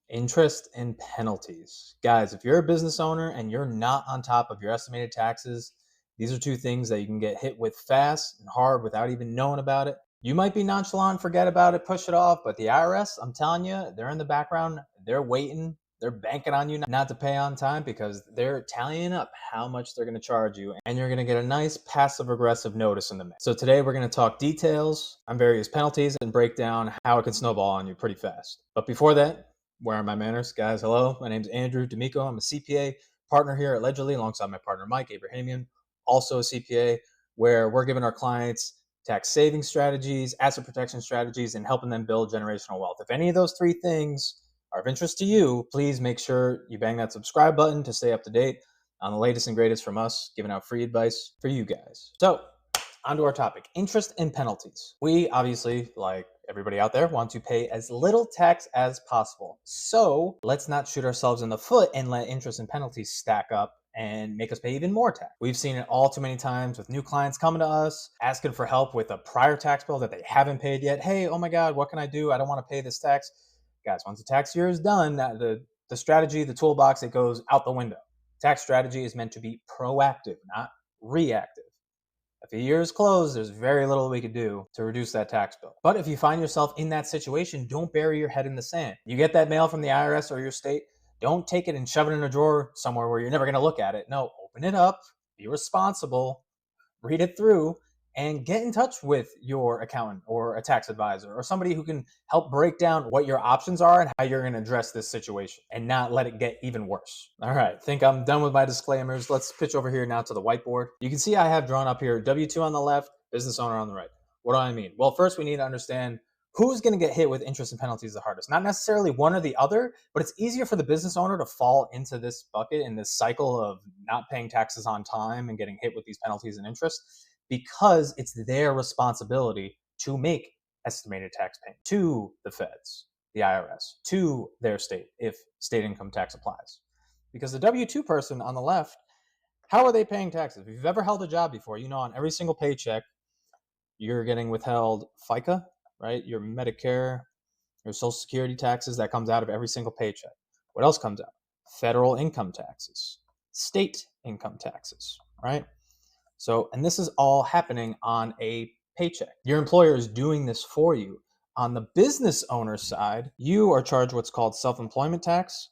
Interest and penalties. Guys, if you're a business owner and you're not on top of your estimated taxes, these are two things that you can get hit with fast and hard without even knowing about it. You might be nonchalant, forget about it, push it off, but the IRS, I'm telling you, they're in the background, they're waiting, they're banking on you not to pay on time because they're tallying up how much they're going to charge you, and you're going to get a nice passive aggressive notice in the mail. So today we're going to talk details on various penalties and break down how it can snowball on you pretty fast. But before that, where are my manners? Guys, hello. My name is Andrew D'Amico. I'm a CPA partner here at Ledgerly alongside my partner, Mike Abrahamian, also a CPA, where we're giving our clients tax saving strategies, asset protection strategies, and helping them build generational wealth. If any of those three things are of interest to you, please make sure you bang that subscribe button to stay up to date on the latest and greatest from us, giving out free advice for you guys. So, onto our topic, interest and penalties. We obviously, like everybody out there, want to pay as little tax as possible. So let's not shoot ourselves in the foot and let interest and penalties stack up and make us pay even more tax. We've seen it all too many times with new clients coming to us, asking for help with a prior tax bill that they haven't paid yet. Hey, oh my God, what can I do? I don't want to pay this tax. Guys, once the tax year is done, the strategy, the toolbox, it goes out the window. Tax strategy is meant to be proactive, not reactive. If a year is closed, there's very little we could do to reduce that tax bill. But if you find yourself in that situation, don't bury your head in the sand. You get that mail from the IRS or your state, don't take it and shove it in a drawer somewhere where you're never going to look at it. No, open it up, be responsible, read it through, and get in touch with your accountant or a tax advisor or somebody who can help break down what your options are and how you're going to address this situation and not let it get even worse. All right, think I'm done with my disclaimers. Let's pitch over here now to the whiteboard. You can see I have drawn up here W-2 on the left, business owner on the right. What do I mean? Well, first we need to understand who's going to get hit with interest and penalties the hardest. Not necessarily one or the other, but it's easier for the business owner to fall into this bucket, in this cycle of not paying taxes on time and getting hit with these penalties and interest, because it's their responsibility to make estimated tax payment to the feds, the IRS, to their state if state income tax applies. Because the W-2 person on the left, how are they paying taxes? If you've ever held a job before, you know on every single paycheck, you're getting withheld FICA, right? Your Medicare, your Social Security taxes, that comes out of every single paycheck. What else comes out? Federal income taxes, state income taxes, right? So, and this is all happening on a paycheck. Your employer is doing this for you. On the business owner side, you are charged what's called self-employment tax,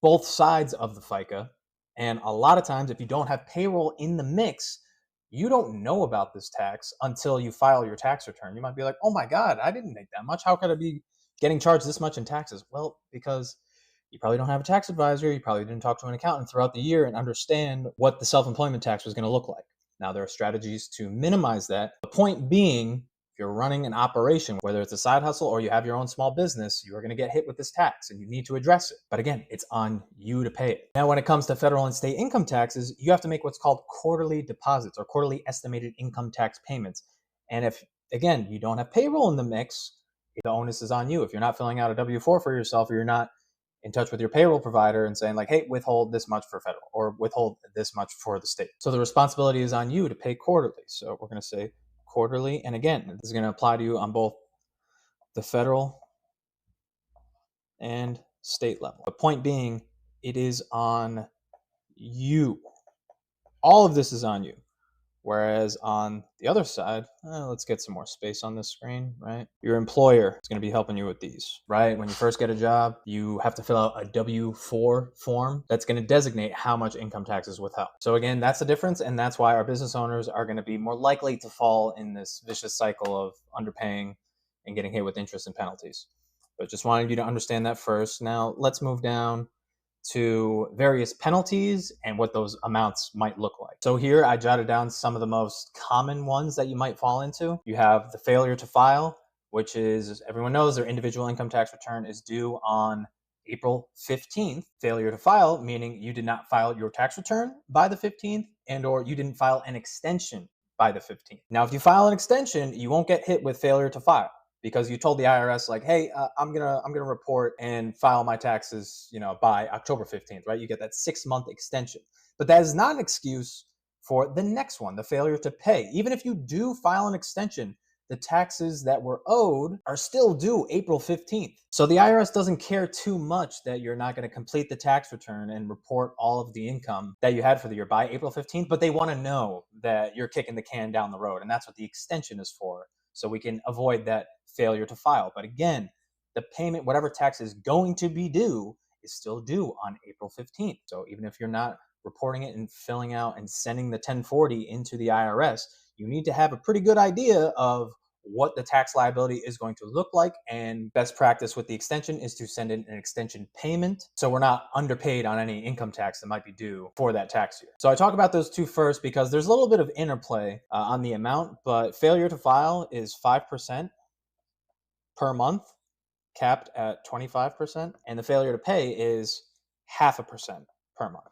both sides of the FICA. And a lot of times, if you don't have payroll in the mix, you don't know about this tax until you file your tax return. You might be like, oh my God, I didn't make that much. How could I be getting charged this much in taxes? Well, because you probably don't have a tax advisor. You probably didn't talk to an accountant throughout the year and understand what the self-employment tax was going to look like. Now, there are strategies to minimize that. The point being, if you're running an operation, whether it's a side hustle or you have your own small business, you are going to get hit with this tax and you need to address it. But again, it's on you to pay it. Now, when it comes to federal and state income taxes, you have to make what's called quarterly deposits or quarterly estimated income tax payments. And if, again, you don't have payroll in the mix, the onus is on you. If you're not filling out a W-4 for yourself, or you're not in touch with your payroll provider and saying like, hey, withhold this much for federal or withhold this much for the state. So the responsibility is on you to pay quarterly. So we're going to say quarterly. And again, this is going to apply to you on both the federal and state level. The point being, it is on you. All of this is on you. Whereas on the other side, let's get some more space on this screen, right? Your employer is going to be helping you with these, right? When you first get a job, you have to fill out a W-4 form that's going to designate how much income tax is withheld. So again, that's the difference. And that's why our business owners are going to be more likely to fall in this vicious cycle of underpaying and getting hit with interest and penalties. But just wanted you to understand that first. Now let's move down to various penalties and what those amounts might look like. So here I jotted down some of the most common ones that you might fall into. You have the failure to file, which is, everyone knows their individual income tax return is due on April 15th. Failure to file, meaning you did not file your tax return by the 15th and or you didn't file an extension by the 15th. Now, if you file an extension, you won't get hit with failure to file, because you told the IRS like, hey, I'm gonna report and file my taxes, by October 15th, right? You get that 6-month extension. But that is not an excuse for the next one, the failure to pay. Even if you do file an extension, the taxes that were owed are still due April 15th. So the IRS doesn't care too much that you're not going to complete the tax return and report all of the income that you had for the year by April 15th, but they want to know that you're kicking the can down the road. And that's what the extension is for. So we can avoid that failure to file. But again, the payment, whatever tax is going to be due, is still due on April 15th. So even if you're not reporting it and filling out and sending the 1040 into the IRS, you need to have a pretty good idea of what the tax liability is going to look like. And best practice with the extension is to send in an extension payment so we're not underpaid on any income tax that might be due for that tax year. So I talk about those two first because there's a little bit of interplay on the amount, but failure to file is 5% per month, capped at 25%, and the failure to pay is 0.5% per month,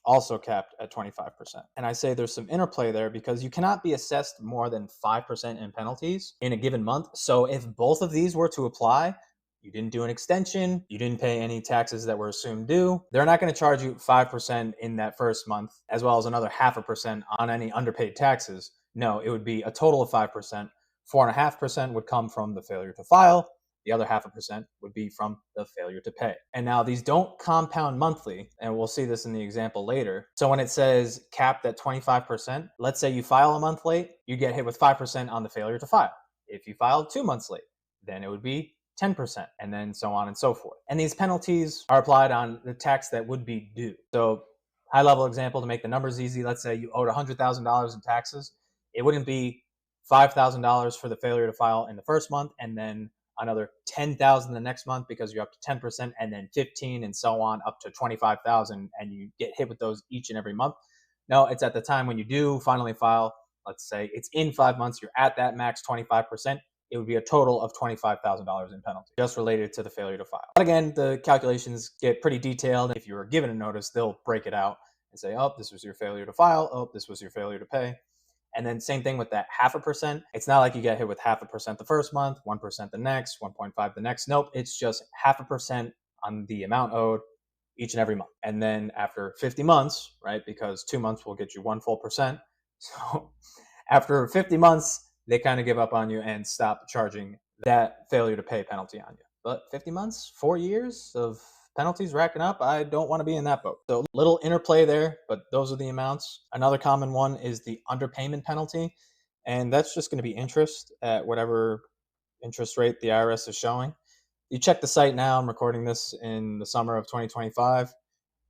also capped at 25%. And I say there's some interplay there because you cannot be assessed more than 5% in penalties in a given month. So if both of these were to apply, you didn't do an extension, you didn't pay any taxes that were assumed due, they're not going to charge you 5% in that first month, as well as another 0.5% on any underpaid taxes. No, it would be a total of 5%. 4.5% would come from the failure to file. The other 0.5% would be from the failure to pay. And now these don't compound monthly, and we'll see this in the example later. So when it says capped at 25%, let's say you file a month late, you get hit with 5% on the failure to file. If you filed 2 months late, then it would be 10%, and then so on and so forth. And these penalties are applied on the tax that would be due. So high level example to make the numbers easy, let's say you owed $100,000 in taxes. It wouldn't be $5,000 for the failure to file in the first month, and then another 10,000 the next month because you're up to 10%, and then 15 and so on up to 25,000, and you get hit with those each and every month. No, it's at the time when you do finally file. Let's say it's in 5 months, you're at that max 25%. It would be a total of $25,000 in penalty just related to the failure to file. But again, the calculations get pretty detailed. If you were given a notice, they'll break it out and say, oh, this was your failure to file. Oh, this was your failure to pay. And then same thing with that 0.5%. It's not like you get hit with 0.5% the first month, 1% the next, 1.5 the next. Nope, it's just 0.5% on the amount owed each and every month. And then after 50 months, right, because 2 months will get you 1 full percent. So after 50 months, they kind of give up on you and stop charging that failure to pay penalty on you. But 50 months, 4 years of penalties racking up, I don't want to be in that boat. So little interplay there, but those are the amounts. Another common one is the underpayment penalty, and that's just going to be interest at whatever interest rate the IRS is showing. You check the site now. I'm recording this in the summer of 2025.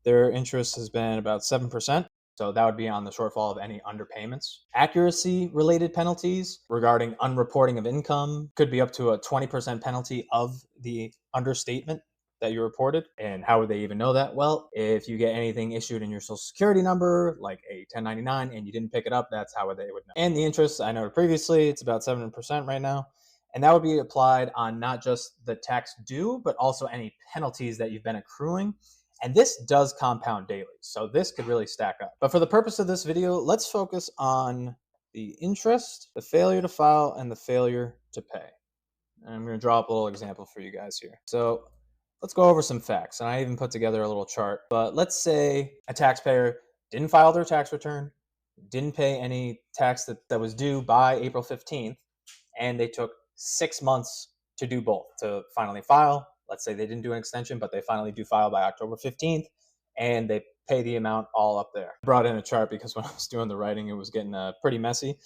Their interest has been about 7%. So that would be on the shortfall of any underpayments. Accuracy related penalties regarding unreporting of income could be up to a 20% penalty of the understatement that you reported. And how would they even know that? Well, if you get anything issued in your social security number, like a 1099, and you didn't pick it up, that's how they would know. And the interest, I noted previously, it's about 7% right now. And that would be applied on not just the tax due, but also any penalties that you've been accruing. And this does compound daily, so this could really stack up. But for the purpose of this video, let's focus on the interest, the failure to file, and the failure to pay. And I'm going to draw up a little example for you guys here. So let's go over some facts, and I even put together a little chart. But let's say a taxpayer didn't file their tax return, didn't pay any tax that was due by April 15th, and they took 6 months to do both, to finally file. Let's say they didn't do an extension, but they finally do file by October 15th, and they pay the amount all up there. I brought in a chart because when I was doing the writing, it was getting pretty messy.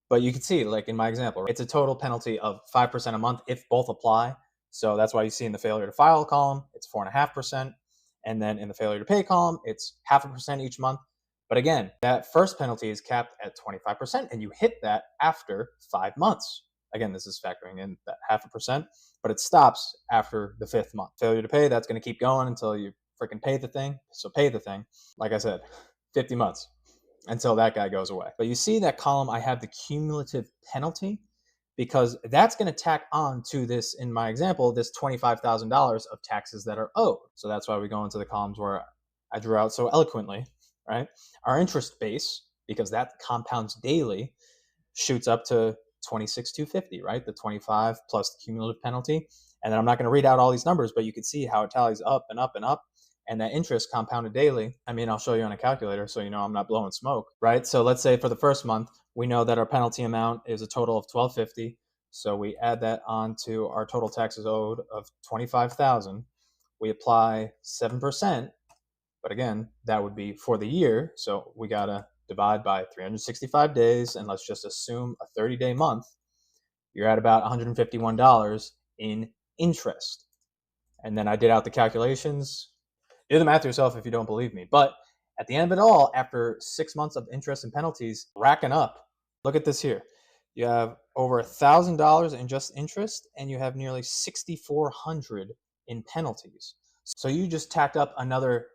But you can see, like in my example, it's a total penalty of 5% a month if both apply. So that's why you see in the failure to file column, it's 4.5%. And then in the failure to pay column, it's 0.5% each month. But again, that first penalty is capped at 25%, and you hit that after 5 months. Again, this is factoring in that 0.5%, but it stops after the 5th month. Failure to pay, that's going to keep going until you freaking pay the thing. So pay the thing. Like I said, 50 months until that guy goes away. But you see that column, I have the cumulative penalty because that's going to tack on to this, in my example, this $25,000 of taxes that are owed. So that's why we go into the columns where I drew out so eloquently, right? Our interest base, because that compounds daily, shoots up to 26,250, right? The 25 plus the cumulative penalty. And then I'm not going to read out all these numbers, but you can see how it tallies up and up and up. and that interest compounded daily. I mean, I'll show you on a calculator so you know I'm not blowing smoke, right? So let's say for the first month, we know that our penalty amount is a total of $1,250. So we add that onto our total taxes owed of $25,000. We apply 7%, but again, that would be for the year. So we gotta divide by 365 days, and let's just assume a 30-day month. You're at about $151 in interest. And then I did out the calculations. Do the math yourself if you don't believe me. But at the end of it all, after 6 months of interest and penalties racking up, look at this here. You have over $1,000 in just interest, and you have nearly $6,400 in penalties. So you just tacked up another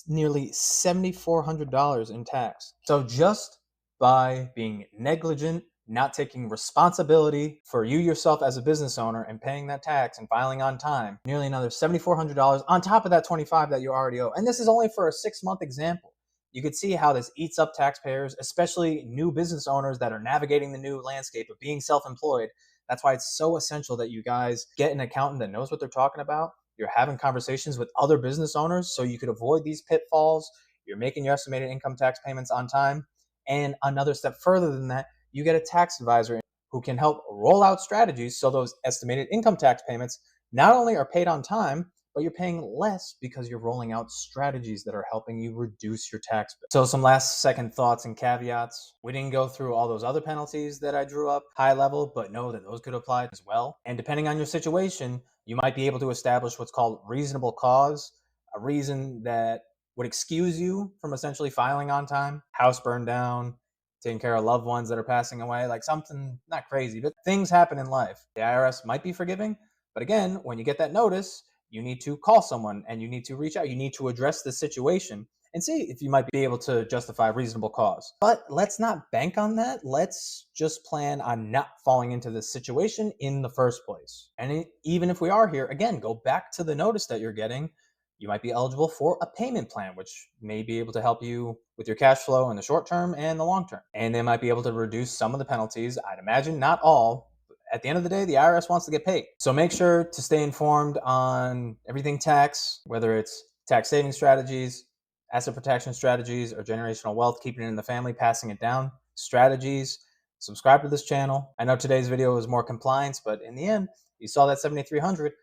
nearly $7,400 in tax. So just by being negligent, not taking responsibility for you yourself as a business owner and paying that tax and filing on time, nearly another $7,400 on top of that $25,000 that you already owe. And this is only for a 6-month example. You could see how this eats up taxpayers, especially new business owners that are navigating the new landscape of being self-employed. That's why it's so essential that you guys get an accountant that knows what they're talking about. You're having conversations with other business owners so you could avoid these pitfalls. You're making your estimated income tax payments on time. And another step further than that, you get a tax advisor who can help roll out strategies so those estimated income tax payments not only are paid on time, but you're paying less because you're rolling out strategies that are helping you reduce your tax bill. So some last second thoughts and caveats. We didn't go through all those other penalties that I drew up high level, but know that those could apply as well. And depending on your situation, you might be able to establish what's called reasonable cause, a reason that would excuse you from essentially filing on time. House burned down, taking care of loved ones that are passing away, like something not crazy, but things happen in life. The IRS might be forgiving, but again, when you get that notice, you need to call someone and you need to reach out. You need to address the situation and see if you might be able to justify reasonable cause. But let's not bank on that. Let's just plan on not falling into this situation in the first place. And even if we are here, again, go back to the notice that you're getting. You might be eligible for a payment plan, which may be able to help you with your cash flow in the short term and the long term. And they might be able to reduce some of the penalties. I'd imagine not all. At the end of the day, the IRS wants to get paid. So make sure to stay informed on everything tax, whether it's tax saving strategies, asset protection strategies, or generational wealth, keeping it in the family, passing it down strategies. Subscribe to this channel. I know today's video was more compliance, but in the end, you saw that 7,300.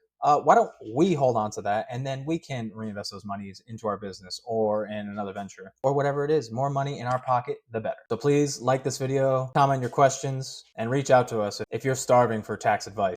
Why don't we hold on to that and then we can reinvest those monies into our business or in another venture or whatever it is. More money in our pocket, the better. So please like this video, comment your questions, and reach out to us if you're starving for tax advice.